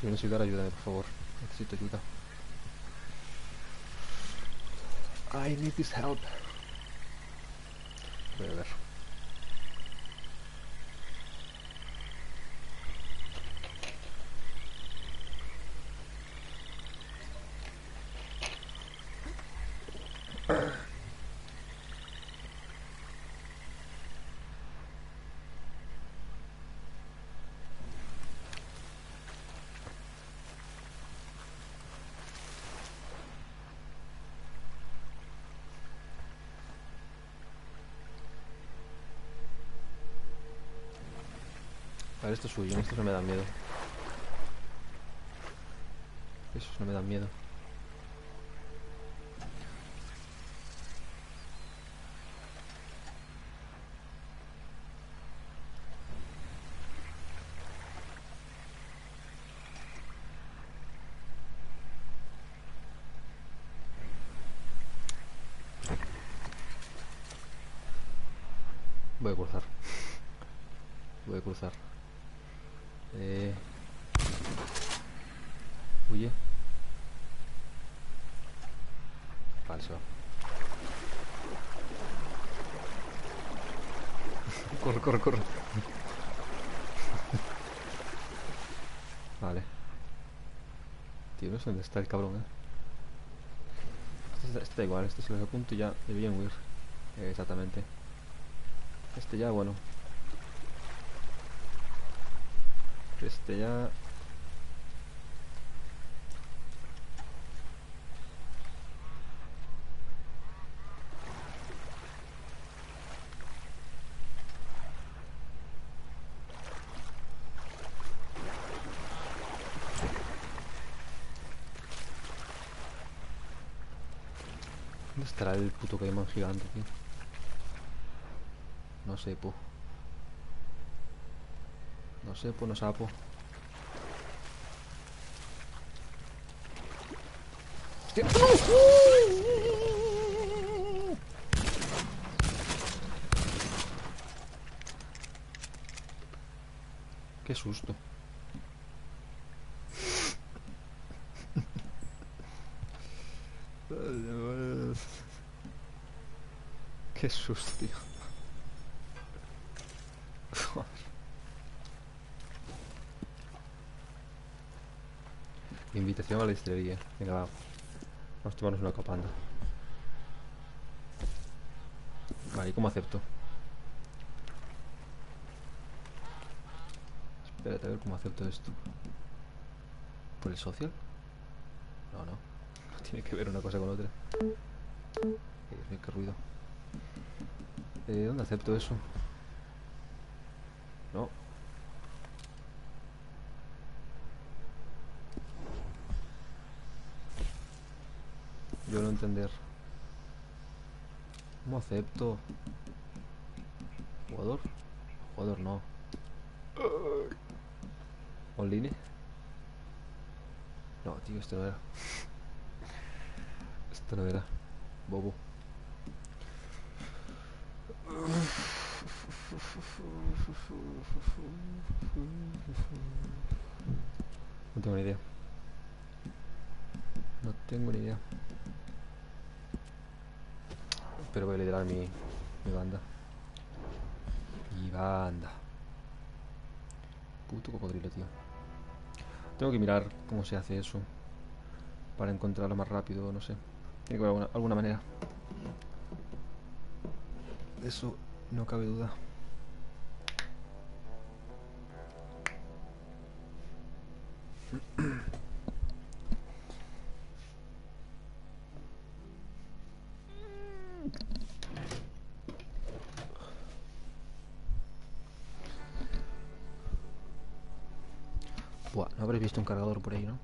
Si vienes a ayudar, ayúdame, por favor. Necesito ayuda. I need this help. Voy a ver. A ver, estos huyen, estos no me dan miedo. Esos no me dan miedo. Voy a cruzar. Voy a cruzar. Huye. Falso. Corre, corre, corre. Vale. Tío, no sé dónde está el cabrón, Este da igual, este se lo apunto y ya debían huir. Exactamente. Este ya, bueno. Este ya... ¿Dónde estará el puto caimán gigante, tío? No sé, po. No sé, po, no sapo. Hostia. Qué susto. Qué susto, tío. Invitación a la distillería. Venga, va. Vamos a tomarnos una copanda. Vale, ¿y cómo acepto? Espérate a ver cómo acepto esto. ¿Por el social? No, no. No tiene que ver una cosa con otra. Dios mío, qué ruido. ¿Dónde acepto eso? No. Yo no entender. ¿Cómo acepto? ¿Jugador? Jugador no. ¿Online? No, tío, esto no era. Esto no era. Bobo. No tengo ni idea. No tengo ni idea. Pero voy a liderar mi banda. Mi banda. Puto cocodrilo, tío. Tengo que mirar cómo se hace eso. Para encontrarlo más rápido, no sé. Tiene que haber alguna manera. De eso no cabe duda. Buah, no habréis visto un cargador por ahí, ¿no?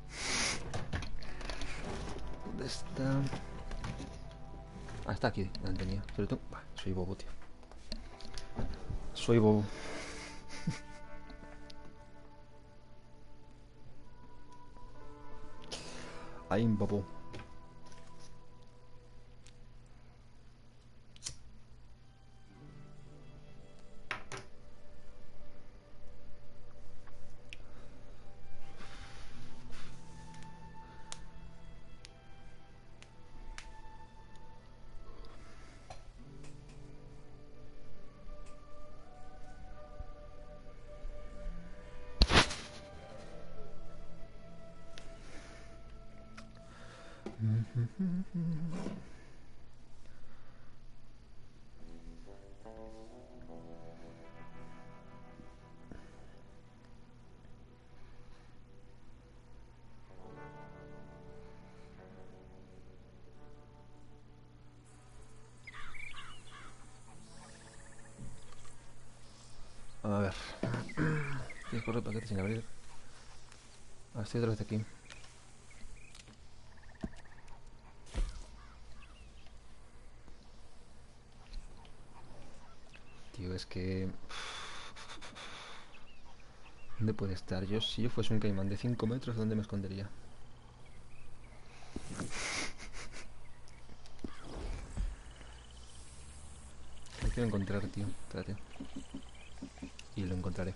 ¿Dónde está? Ah, está aquí, no lo tenía. Pero tú... Bah, soy bobo, tío. Soy bobo. Ahí, bobo. A ver. Tienes que correr paquete sin abrir. Ah, estoy otra vez aquí. Tío, es que... ¿Dónde puede estar? Yo, si yo fuese un caimán de 5 metros, ¿dónde me escondería? Lo quiero encontrar, tío. Espérate. Y lo encontraré.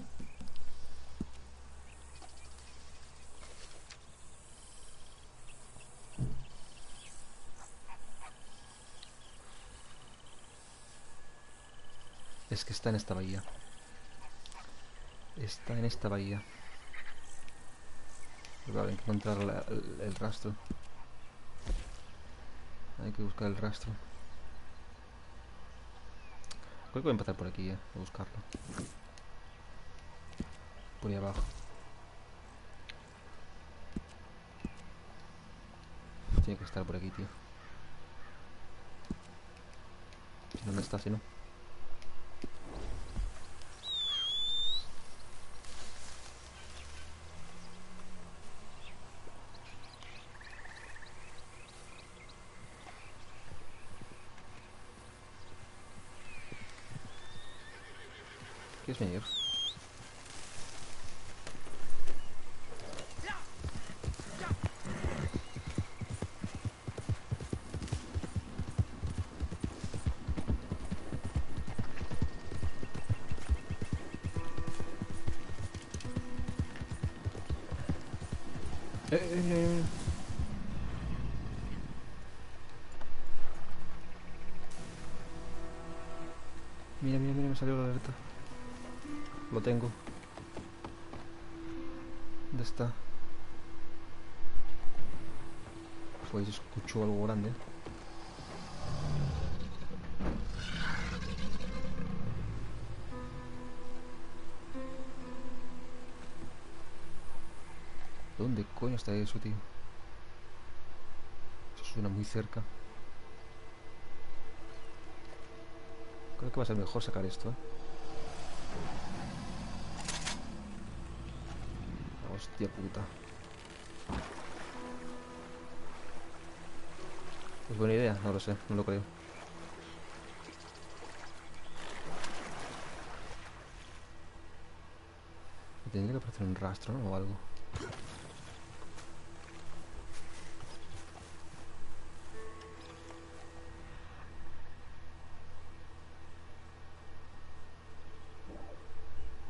Es que está en esta bahía. Está en esta bahía. Pero claro, hay que encontrar el rastro. Hay que buscar el rastro. Creo que voy a empezar por aquí, a buscarlo. Por ahí abajo. Tiene que estar por aquí, tío. ¿Dónde está, si no? ¿Quieres venir? ¡Eh! Mira, mira, mira, me salió la alerta. Lo tengo. ¿Dónde está? Pues escucho algo grande. ¿Dónde coño está eso, tío? Eso suena muy cerca. Creo que va a ser mejor sacar esto, ¿eh? Hostia puta. ¿Es buena idea? No lo sé, no lo creo. Tendría que aparecer un rastro, ¿no? O algo.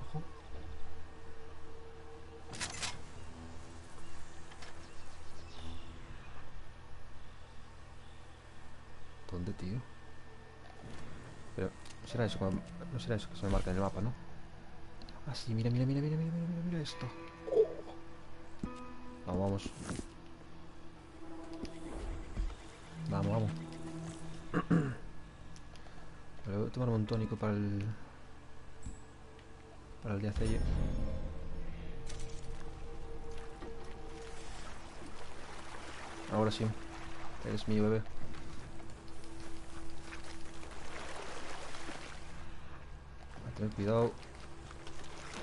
Ojo. ¿Dónde, tío? Pero no será eso, no será eso que se me marca en el mapa, ¿no? Ah, sí, mira, mira, mira, mira, mira, mira, mira, mira esto. Vamos, vamos. Vamos, vamos. Vale, voy a tomar un tónico para el diacello. Ahora sí. Eres mi bebé. A tener cuidado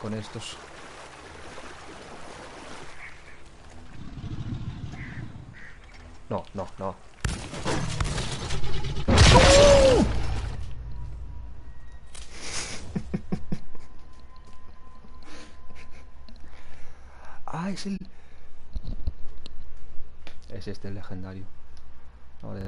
con estos. No, no, no. Ah, es el... Es este el legendario. Ahora